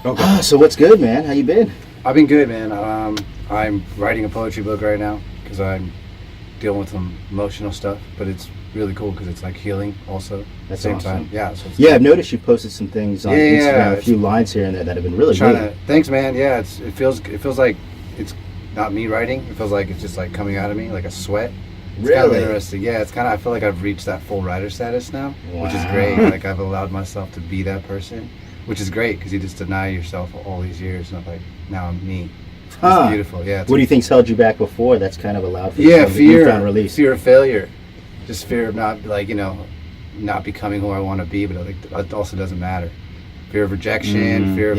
Okay. So what's good, man? How you been? I've been good, man. I'm writing a poetry book right now because I'm dealing with some emotional stuff, but it's really cool because it's like healing also at the same awesome. time. Yeah. So I've noticed you posted some things on Instagram, a few lines here and there that have been really good. Thanks, man. Yeah, it feels like it's not me writing. It feels like it's just like coming out of me like a sweat. It's kind of interesting. Yeah, it's kind of, I feel like I've reached that full writer status now, which is great. Like I've allowed myself to be that person, which is great because you just deny yourself all these years. And I'm like, now I'm me. It's beautiful. Yeah. What do you think's held you back before? That's kind of allowed for fear, release. Fear of failure, just fear of not not becoming who I want to be, but like it also doesn't matter. Fear of rejection, fear of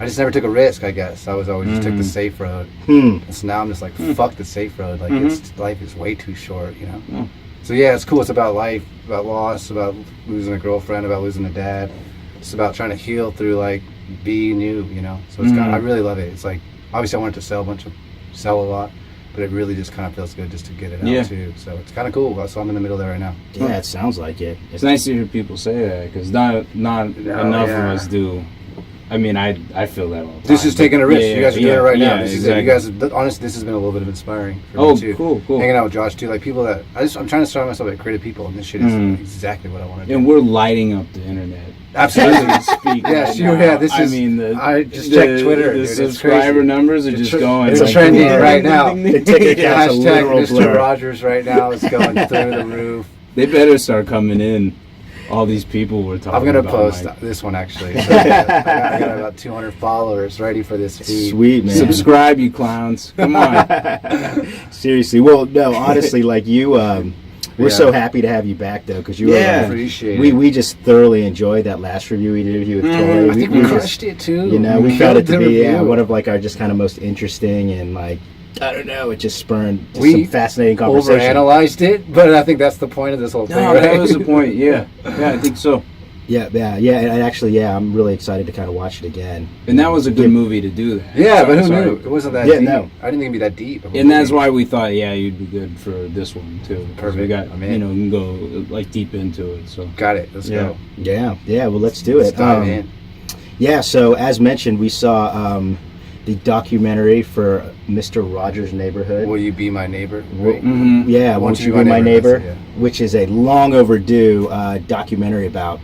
I just never took a risk, I guess. I was always just took the safe road. And so now I'm just like, fuck the safe road. Like life is way too short, So yeah, it's cool. It's about life, about loss, about losing a girlfriend, about losing a dad. It's about trying to heal through like being new, So it's I really love it. It's like obviously I wanted to sell a lot, but it really just kind of feels good just to get it out too. So it's kind of cool. So I'm in the middle there right now. Yeah, it sounds like it. It's nice to hear people say that because not enough of us do. I mean, I feel that all the time. This is taking a risk. You guys are doing it right now. Exactly. You guys, honestly, this has been a little bit of inspiring for me too. Cool. Hanging out with Josh too, like people that I'm trying to surround myself with creative people, and this shit is exactly what I want to do. And we're lighting up the internet. Absolutely. I just checked Twitter. The subscriber numbers are just going. It's trending right now. Hashtag Mr. Rogers right now is going through the roof. They better start coming in. All these people were talking. I'm gonna about post this one actually. So I got about 200 followers ready for this feed. Sweet, man. Subscribe, you clowns! Come on. Seriously, well, no, honestly, like you, we're so happy to have you back though, because you appreciate it. We just thoroughly enjoyed that last review we did with you with Tori. I think we crushed it too. We found it to be one of like our just kind of most interesting and like. I don't know. It just spurned some fascinating conversation. Overanalyzed it, but I think that's the point of this whole thing. No, that was the point. Yeah, I think so. Yeah. And actually, I'm really excited to kind of watch it again. And that was a good movie to do that. Yeah, but who knew? It wasn't that deep. No. I didn't think it'd be that deep. And that's why we thought, you'd be good for this one too. Perfect. We got, we can go like deep into it. So got it. Let's go. Yeah. Well, let's do it. Man. Yeah. So as mentioned, we saw. The documentary for Mr. Rogers' Neighborhood. Will You Be My Neighbor? Right? Yeah, Won't You Be My Neighbor? Which is a long overdue documentary about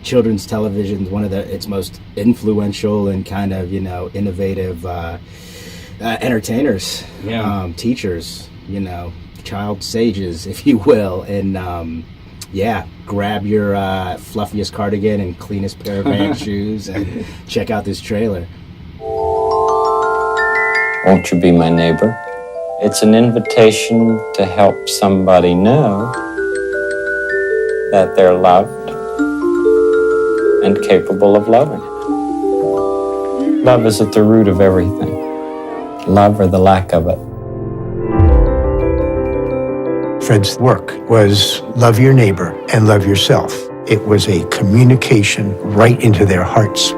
children's television, one of its most influential and kind of, innovative entertainers, teachers, child sages, if you will. And grab your fluffiest cardigan and cleanest pair of Vans shoes and check out this trailer. Won't you be my neighbor? It's an invitation to help somebody know that they're loved and capable of loving. Love is at the root of everything. Love or the lack of it. Fred's work was love your neighbor and love yourself. It was a communication right into their hearts.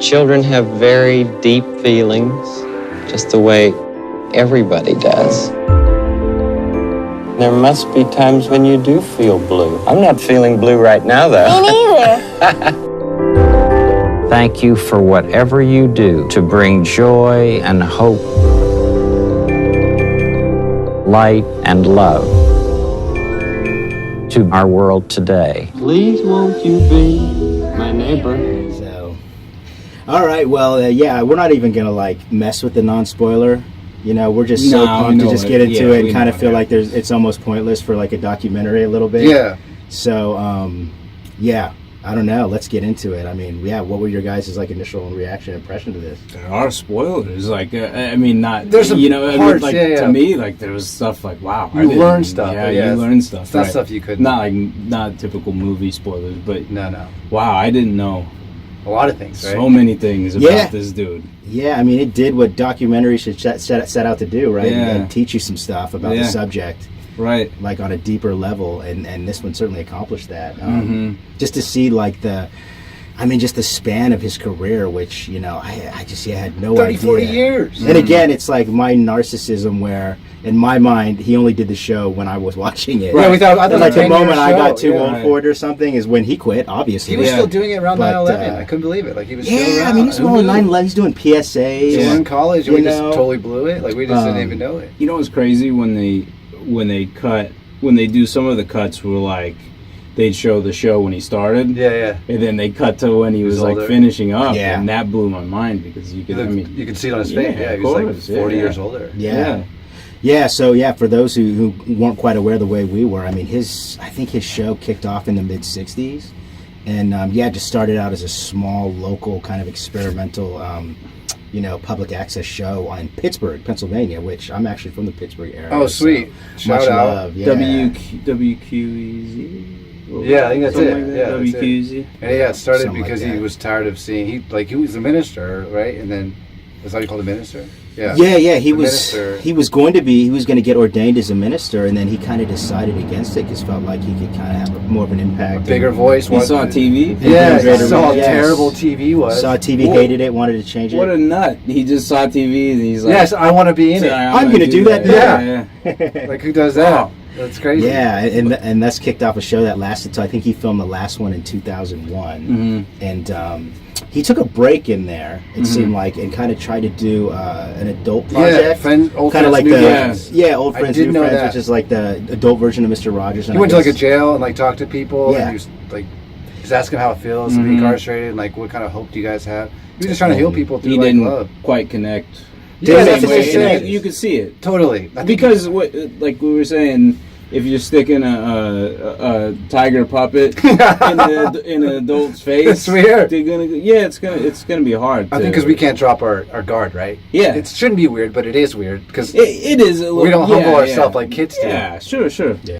Children have very deep feelings, just the way everybody does. There must be times when you do feel blue. I'm not feeling blue right now, though. Me neither. Thank you for whatever you do to bring joy and hope, light and love to our world today. Please won't you be my neighbor? All right, well, we're not even going to, mess with the non-spoiler. We're just so pumped to just get into it and kind of feel like it's almost pointless for, a documentary a little bit. Yeah. So, I don't know. Let's get into it. I mean, what were your guys' initial reaction, impression to this? There are spoilers. Not, there's some parts, to me, there was stuff wow. You learn stuff. Yeah, you learn stuff. That's stuff you couldn't. Not typical movie spoilers, but... No. Wow, I didn't know. A lot of things, right? So many things about this dude. Yeah, I mean, it did what documentaries should set out to do, right? Yeah. And teach you some stuff about the subject. Right. On a deeper level, and this one certainly accomplished that. Just to see, I mean, just the span of his career, which, I just had no 30, idea. 40 years. And again, it's like my narcissism where, in my mind, he only did the show when I was watching it. Right, I thought And, like the 10-year moment I got show, too yeah. old for it or something is when he quit, obviously. He was still doing it around But, 9/11. I couldn't believe it. Like he was still Yeah, around. I mean, he's doing 9/11, he's doing PSAs. Still in college, and we just know. totally blew it. Like we just didn't even know it. You know what's crazy when they do some of the cuts were like they'd show the show when he started. Yeah. And then they cut to when he was like older. finishing up, Yeah. and that blew my mind because you could, You could see it on his face. Yeah, Yeah, of he was like course, 40 yeah. years older. Yeah, so for those who weren't quite aware the way we were, I mean, I think his show kicked off in the mid-'60s. And, just started out as a small, local, kind of experimental, public access show in Pittsburgh, Pennsylvania, which I'm actually from the Pittsburgh area. Oh, sweet. So Shout much out. love, yeah. WQEZ. Yeah, I think that's Something it. like Yeah, that. that's it. WQEZ. And yeah, it started Something because like he that. was tired of seeing he was a minister, right? And then is that what you call a minister? Yeah. Yeah, he The was minister. he was going to get ordained as a minister, and then he kind of decided against it because felt like he could kind of have more of an impact. Bigger voice. He saw TV. Yeah, he Greater saw how yes. terrible TV was. Saw TV, hated it, wanted to change it. What a nut! He just saw TV and he's like, Yes, I want to be in it. I'm gonna do that now. Yeah. Like who does that? Wow. That's crazy. Yeah, and that's kicked off a show that lasted till I think he filmed the last one in 2001, and he took a break in there. It seemed like, and kind of tried to do an adult project, Old kind of Friends, like New the Friends. Old I Friends, did New know Friends, that. which is like the adult version of Mr. Rogers. He went to like a jail and like talked to people. Yeah. And he was like, just asking how it feels to be incarcerated and like what kind of hope do you guys have. He was just trying to heal people through He like didn't love. quite connect. Yeah, the that's same what they way, said. and you could see it Totally. I think because what, like we were saying, if you're sticking a tiger puppet in an adult's face, It's weird. they're gonna it's gonna be hard. I think because we can't drop our guard, right? Yeah. It shouldn't be weird, but it is weird because it is a little. we don't humble yeah, ourselves yeah. like kids do. Yeah, sure. Yeah.